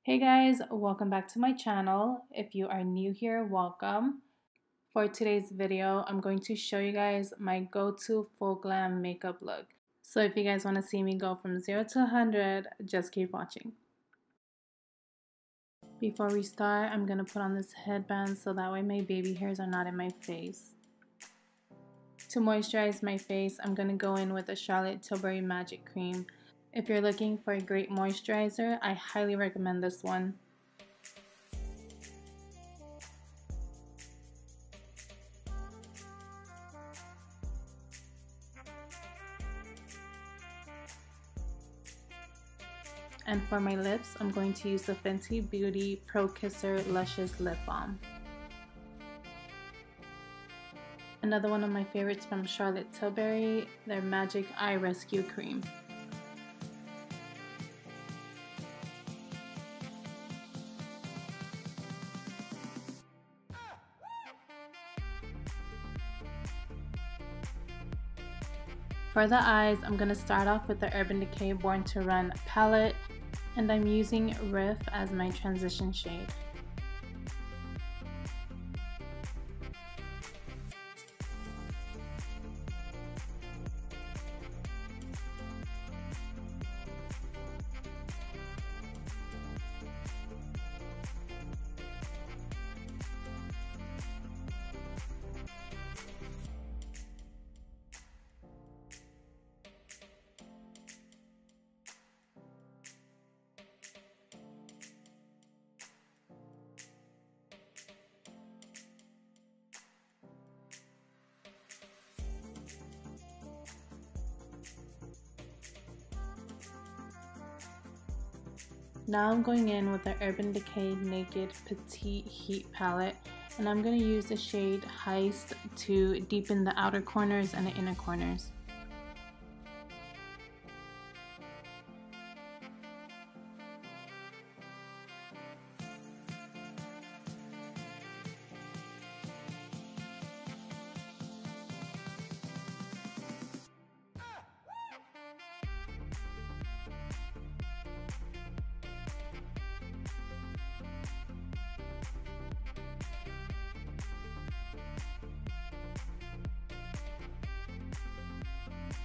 Hey guys, welcome back to my channel. If you are new here, welcome. For today's video, I'm going to show you guys my go-to full glam makeup look. So if you guys want to see me go from 0 to 100, just keep watching. Before we start, I'm going to put on this headband so that way my baby hairs are not in my face. To moisturize my face, I'm going to go in with the Charlotte Tilbury Magic cream. If you're looking for a great moisturizer, I highly recommend this one. And for my lips, I'm going to use the Fenty Beauty Pro Kisser Luscious Lip Balm. Another one of my favorites from Charlotte Tilbury, their Magic Eye Rescue Cream. For the eyes, I'm going to start off with the Urban Decay Born to Run palette, and I'm using Riff as my transition shade. Now I'm going in with the Urban Decay Naked Petite Heat palette, and I'm going to use the shade Heist to deepen the outer corners and the inner corners.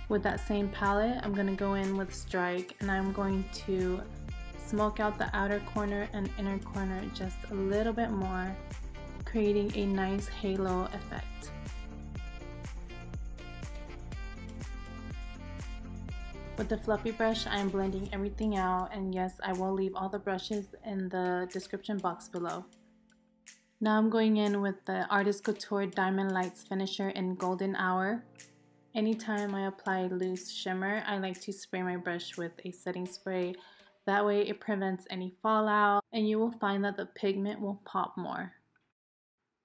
With that same palette, I'm going to go in with Strike, and I'm going to smoke out the outer corner and inner corner just a little bit more, creating a nice halo effect. With the fluffy brush, I'm blending everything out, and yes, I will leave all the brushes in the description box below. Now I'm going in with the Artist Couture Diamond Lights Finisher in Golden Hour. Anytime I apply loose shimmer, I like to spray my brush with a setting spray. That way it prevents any fallout, and you will find that the pigment will pop more.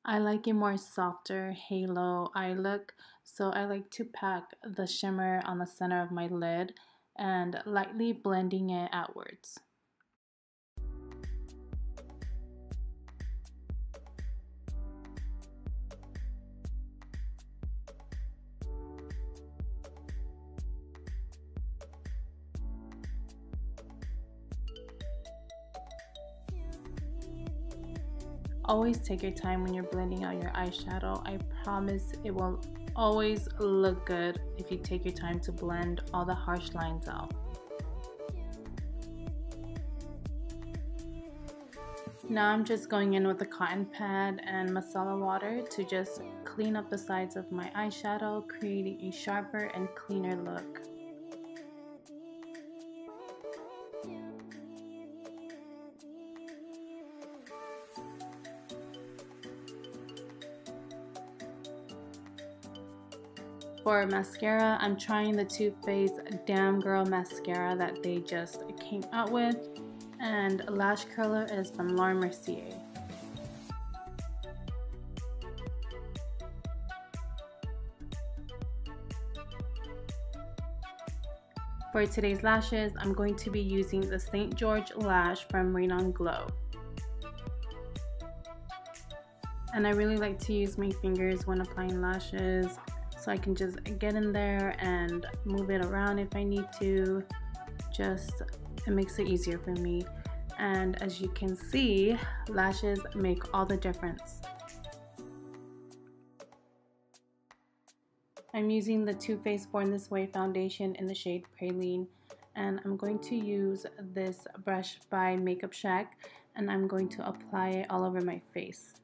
I like a more softer halo eye look, so I like to pack the shimmer on the center of my lid and lightly blending it outwards. Always take your time when you're blending out your eyeshadow. I promise it will always look good if you take your time to blend all the harsh lines out. Now I'm just going in with a cotton pad and masala water to just clean up the sides of my eyeshadow, creating a sharper and cleaner look. For mascara, I'm trying the TooFaced Damn Girl mascara that they just came out with, and lash curler is from Mercier. For today's lashes, I'm going to be using the St. George lash from Reignon Glow. And I really like to use my fingers when applying lashes, so I can just get in there and move it around if I need to. It makes it easier for me. And as you can see, lashes make all the difference. I'm using the TooFaced Born This Way foundation in the shade Praline, and I'm going to use this brush by Makeup Shack, and I'm going to apply it all over my face.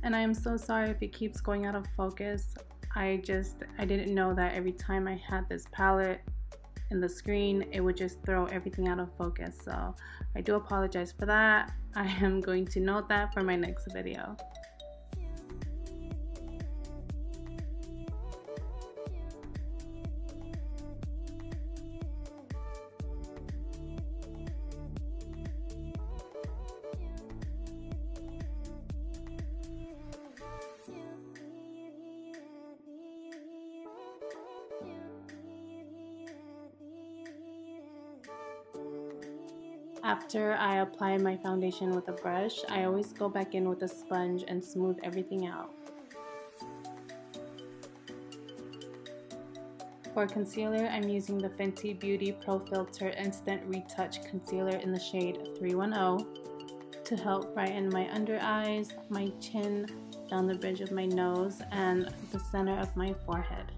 And I am so sorry if it keeps going out of focus. I didn't know that every time I had this palette in the screen, it would just throw everything out of focus. So I do apologize for that. I am going to note that for my next video. After I apply my foundation with a brush, I always go back in with a sponge and smooth everything out. For concealer, I'm using the Fenty Beauty Pro Filter Instant Retouch Concealer in the shade 310 to help brighten my under eyes, my chin, down the bridge of my nose, and the center of my forehead.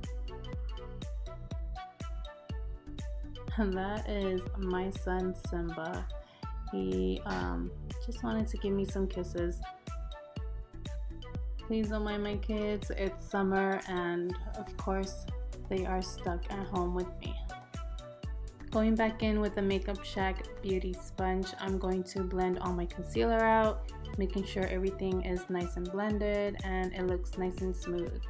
And that is my son Simba. He just wanted to give me some kisses. Please don't mind my kids. It's summer and of course they are stuck at home with me. Going back in with the Makeup Shack Beauty Sponge, I'm going to blend all my concealer out, making sure everything is nice and blended and it looks nice and smooth.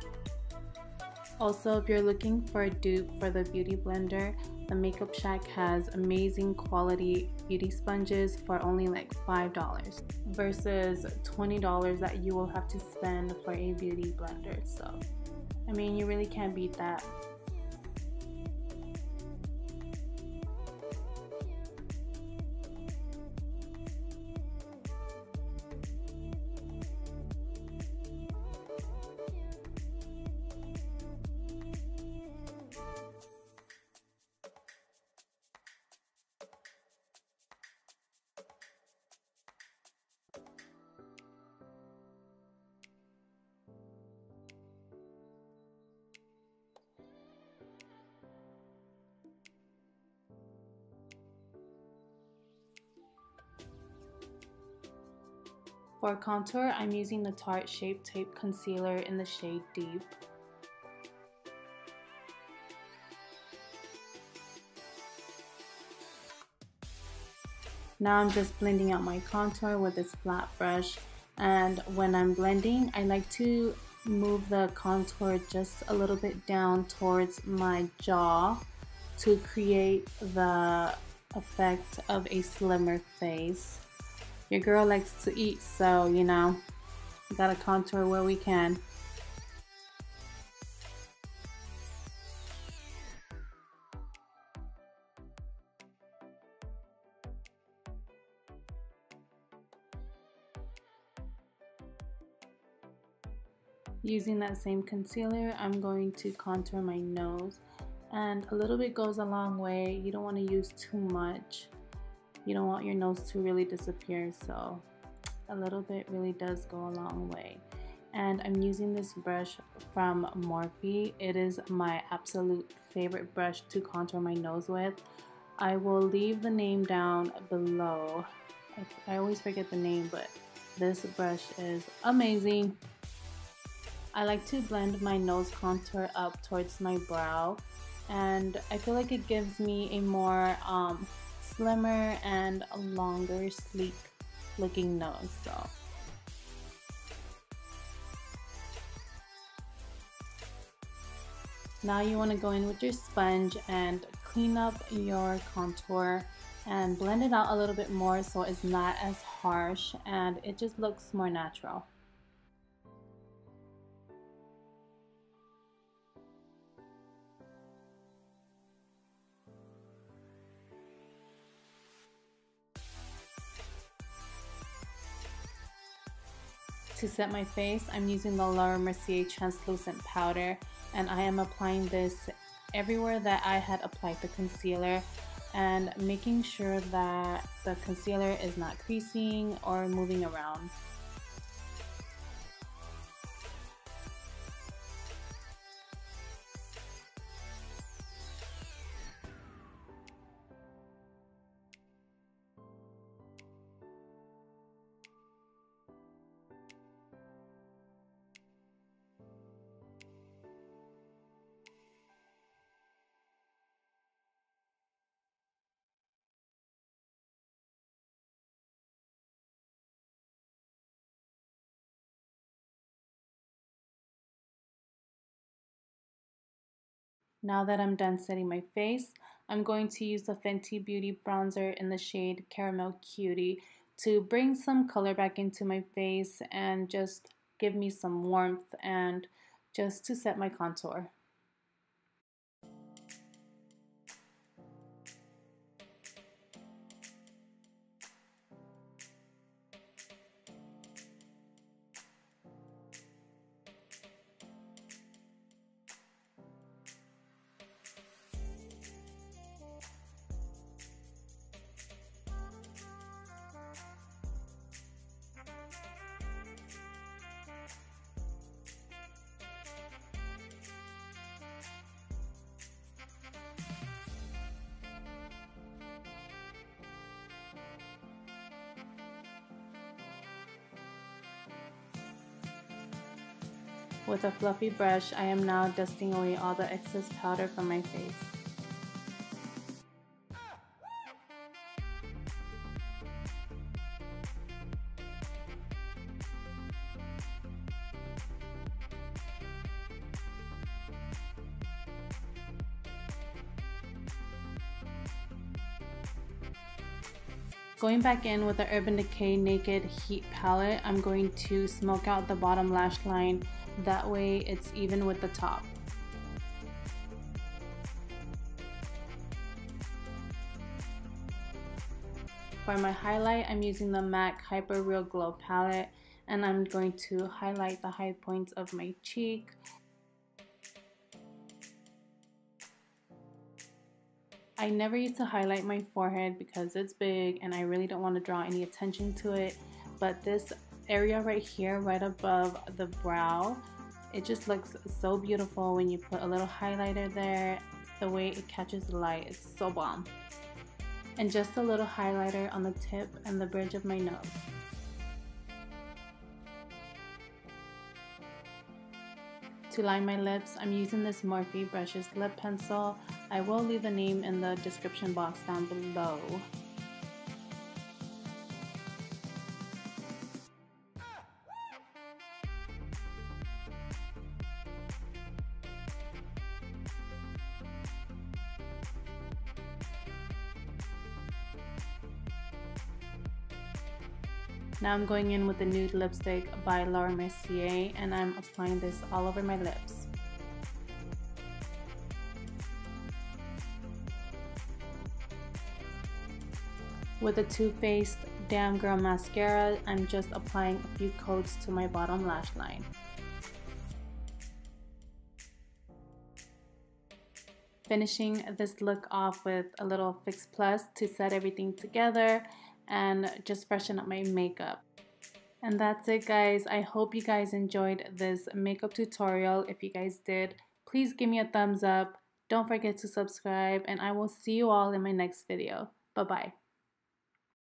Also, if you're looking for a dupe for the Beauty Blender, the Makeup Shack has amazing quality beauty sponges for only like $5 versus $20 that you will have to spend for a beauty blender. So, I mean, you really can't beat that. For contour, I'm using the Tarte Shape Tape Concealer in the shade Deep. Now I'm just blending out my contour with this flat brush, and when I'm blending, I like to move the contour just a little bit down towards my jaw to create the effect of a slimmer face. Your girl likes to eat, so you know, we gotta contour where we can. Using that same concealer, I'm going to contour my nose, and a little bit goes a long way. You don't want to use too much. You don't want your nose to really disappear, so a little bit really does go a long way. And I'm using this brush from Morphe. It is my absolute favorite brush to contour my nose with. I will leave the name down below. I always forget the name, but this brush is amazing. I like to blend my nose contour up towards my brow, and I feel like it gives me a more slimmer and a longer, sleek looking nose. So now you want to go in with your sponge and clean up your contour and blend it out a little bit more so it's not as harsh and it just looks more natural. To set my face, I'm using the Laura Mercier translucent powder, and I am applying this everywhere that I had applied the concealer. and making sure that the concealer is not creasing or moving around. Now that I'm done setting my face, I'm going to use the Fenty Beauty bronzer in the shade Caramel Cutie to bring some color back into my face and just give me some warmth and just to set my contour. With a fluffy brush, I am now dusting away all the excess powder from my face. Going back in with the Urban Decay Naked Heat palette, I'm going to smoke out the bottom lash line. That way it's even with the top. For my highlight, I'm using the MAC Hyper Real Glow palette, and I'm going to highlight the high points of my cheek. I never used to highlight my forehead because it's big and I really don't want to draw any attention to it, but this area right here, right above the brow, it just looks so beautiful when you put a little highlighter there. The way it catches the light is so bomb. And just a little highlighter on the tip and the bridge of my nose. To line my lips, I'm using this Morphe Brushes lip pencil. I will leave the name in the description box down below. Now I'm going in with the nude lipstick by Mercier, and I'm applying this all over my lips. With the TooFaced Damn Girl Mascara, I'm just applying a few coats to my bottom lash line. Finishing this look off with a little Fix Plus to set everything together and just freshen up my makeup. And that's it, guys. I hope you guys enjoyed this makeup tutorial. If you guys did, please give me a thumbs up. Don't forget to subscribe, and I will see you all in my next video. Bye-bye.